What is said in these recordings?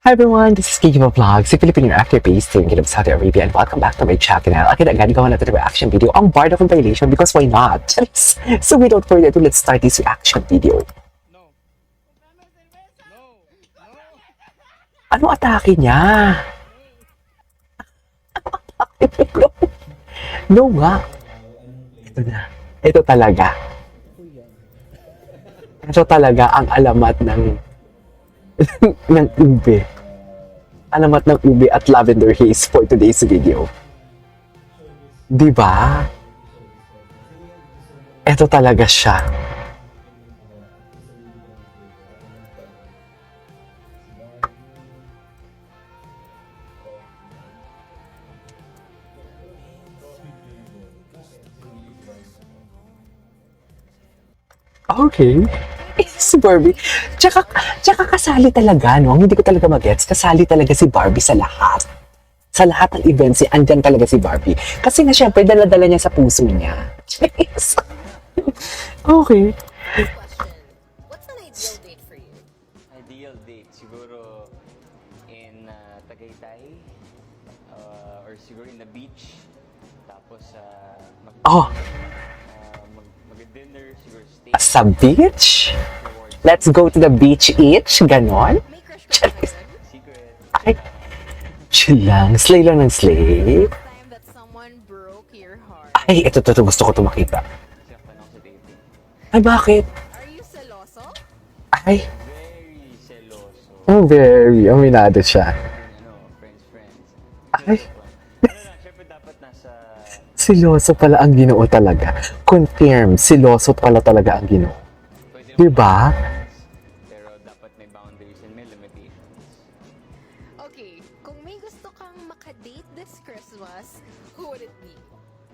Hi everyone, this is Kiki Vlogs, si Filipino actor based here in Saudi Arabia, and welcome back to my channel. Again, gawa natin ang reaction video ang Bard of Violation because why not? So without further ado, let's start this reaction video. Ano atake niya? No nga. Ito na. Ito talaga. Ito talaga ang alamat ng ng ube. Alamat ng ube at lavender haze for today's video. Diba? Ito talaga siya. Okay. Si Barbie. Tsaka kasali talaga, no? Hindi ko talaga magets. Kasali talaga si Barbie sa lahat. Sa lahat ng events, andyan talaga si Barbie. Kasi nga, syempre, dala-dala niya sa puso niya. Jeez. Okay. What's an ideal date for you? Ideal date, siguro in Tagaytay or siguro in the beach. Tapos mag-dinner, siguro stay. Sa beach? Let's go to the beach each? Ganon? May crush ka ba doon? Secret. Ay, chill lang. Slay lang ng slay. Time that someone broke your heart. Ay, ito. Gusto ko ito makita. Kasi ako lang sa dating. Ay, bakit? Are you celoso? Ay, Very seloso. very. Aminado siya. Friends. Ay, Syempre dapat nasa siloso pala ang Ginoo talaga. Confirm, siloso pala talaga ang Ginoo. pwede Diba? pero dapat may boundaries and may limitations. Okay, kung may gusto kang makadate this Christmas, who would it be?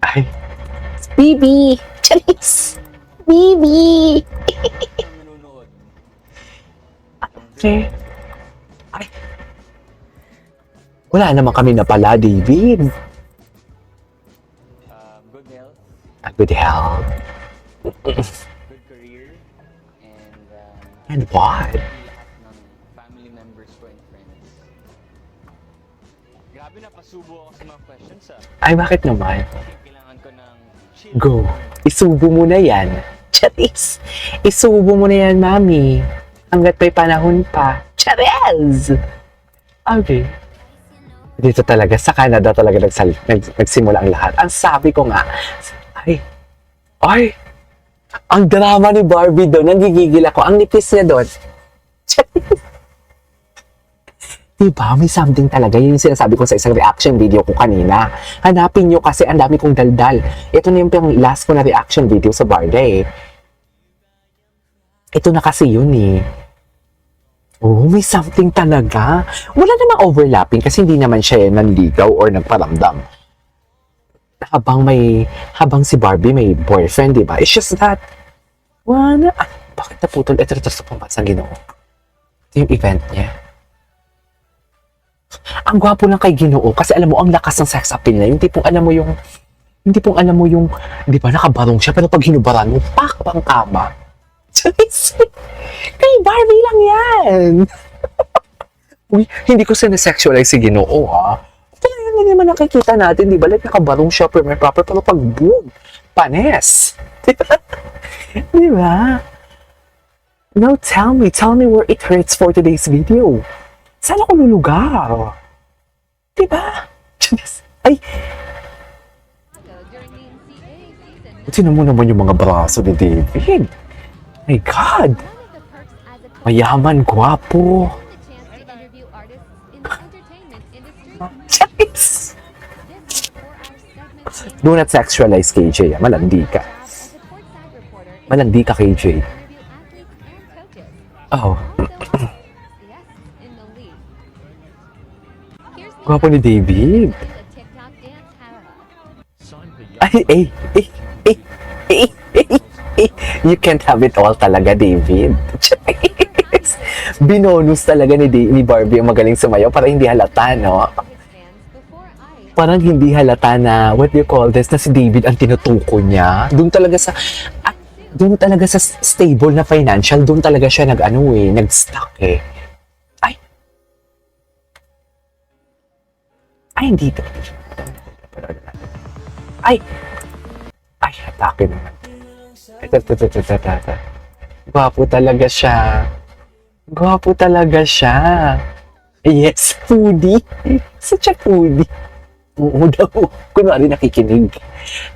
Ay, Bibi! Charis! Bibi! Ang nanonood. Okay. Ay. Wala naman kami na pala, David. Good health, Good health. good career, and And what? lahat ng family members ko and friends. Grabe na, pasubo ako sa mga questions Ay, bakit naman? Kailangan ko ng chill. Go. Isubo mo na yan. Charis! Isubo mo na yan, mami. Hanggat may panahon pa. Charis! Okay. Dito talaga, sa Canada talaga nagsimula ang lahat. Ang sabi ko nga, ay, ang drama ni Barbie doon, nanggigigil ako. Ang nipis niya doon. Diba? May something talaga. Yun yung sinasabi ko sa isang reaction video ko kanina. Hanapin nyo kasi ang dami kong daldal. Ito na yung last ko na reaction video sa Barbie. Ito na kasi yun eh. Oh, may something talaga. Wala namang overlapping kasi hindi naman siya nanligaw or nagparamdam. Habang si Barbie may boyfriend, di ba? It's just that, bakit naputol? Ito sa pambansang Ginoo. Ito yung event niya. Ang gwapo lang kay Ginoo kasi alam mo, ang lakas ng sex appeal niya. Yung tipong alam mo yung, di ba, nakabarong siya, pero pag hinubaran mo, pang kama. Kay Barbie lang yan. Uy, hindi ko sinesexualize si Ginoo, ha? Kaya yun naman nakikita natin, di ba? Like, nakabarong siya, pero may proper, pero pag boom, panes. Di ba? Now tell me where it hurts for today's video. Saan ako lulugar? Di ba? Ay, tingnan mo naman yung mga braso ni David. My God! Mayaman, gwapo. Yes! Do not sexualize KJ. Malandi ka. Malandi ka, KJ. Oh. Gwapo ni David. Ay, you can't have it all talaga, David. Binonus talaga ni Barbie ang magaling sumayaw para hindi halata, no? Parang hindi halata na, what do you call this, na si David ang tinutuko niya. Doon talaga sa stable na financial, doon talaga siya nag-stuck eh. Ay, Ay, hindi to. Ay! Ay, atake naman. Ito. Gwapo talaga siya. Gwapo talaga siya. Yes, foodie. Such a foodie. Oo daw. Kunwari nakikinig.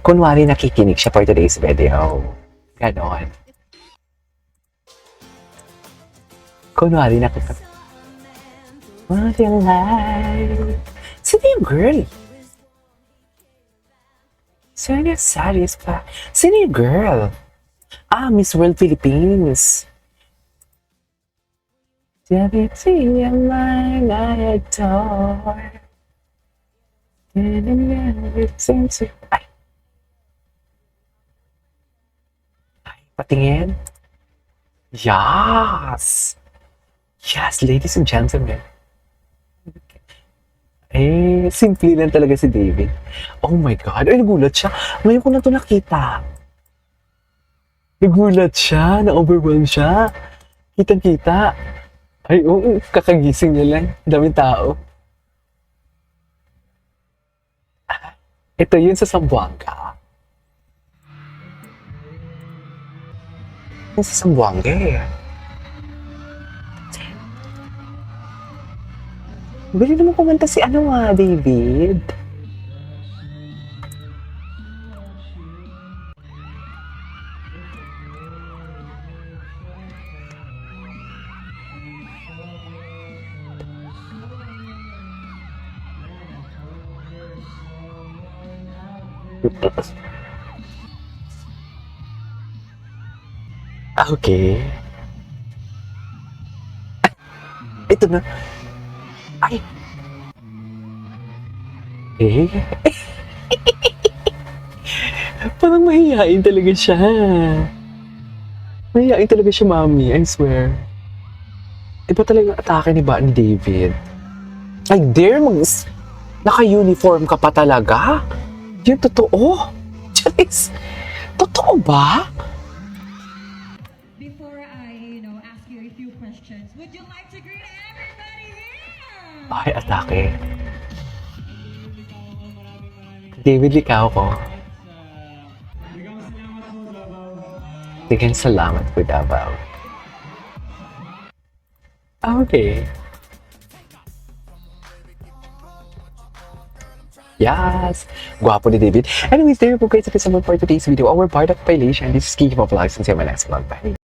Kunwari nakikinig siya for today's video. Ganon. Kunwari nakikinig. What you like? Sino yung girl? Sino yung satisfied? Sino yung girl? Ah, Miss World Philippines. Diabetes of mine I adore. Ay. Ay, patingin. Yes! Yes, ladies and gentlemen. Eh, simple lang talaga si David. Oh my God. Ay, nagulat siya. Ngayon ko na ito nakita. Nagulat siya. Na-overwhelm siya. Kitang-kita. Ay, oo. Kakagising niya lang. Daming tao. Ah, ito yun sa Zamboanga. Yun sa Zamboanga eh. Bili naman kumanta si David. Okay. Ito na. Ay! Eh? Parang mahihain talaga siya. Mahihain talaga siya, mami. I swear. Iba talaga yung atake ni David. Ay, dare naka-uniform ka pa talaga? Yung totoo? Charis, totoo ba? Before I, ask you a few questions, would you like to greet everybody here? Ay, atake. David, likaw ko. Sige, salamat po, Davao. Okay. Yes! Gwapo ni David. Anyways, there you go guys. If it's someone for today's video, our Bardock Violation. This is Kiki Vlogs and see you in my next vlog. Bye!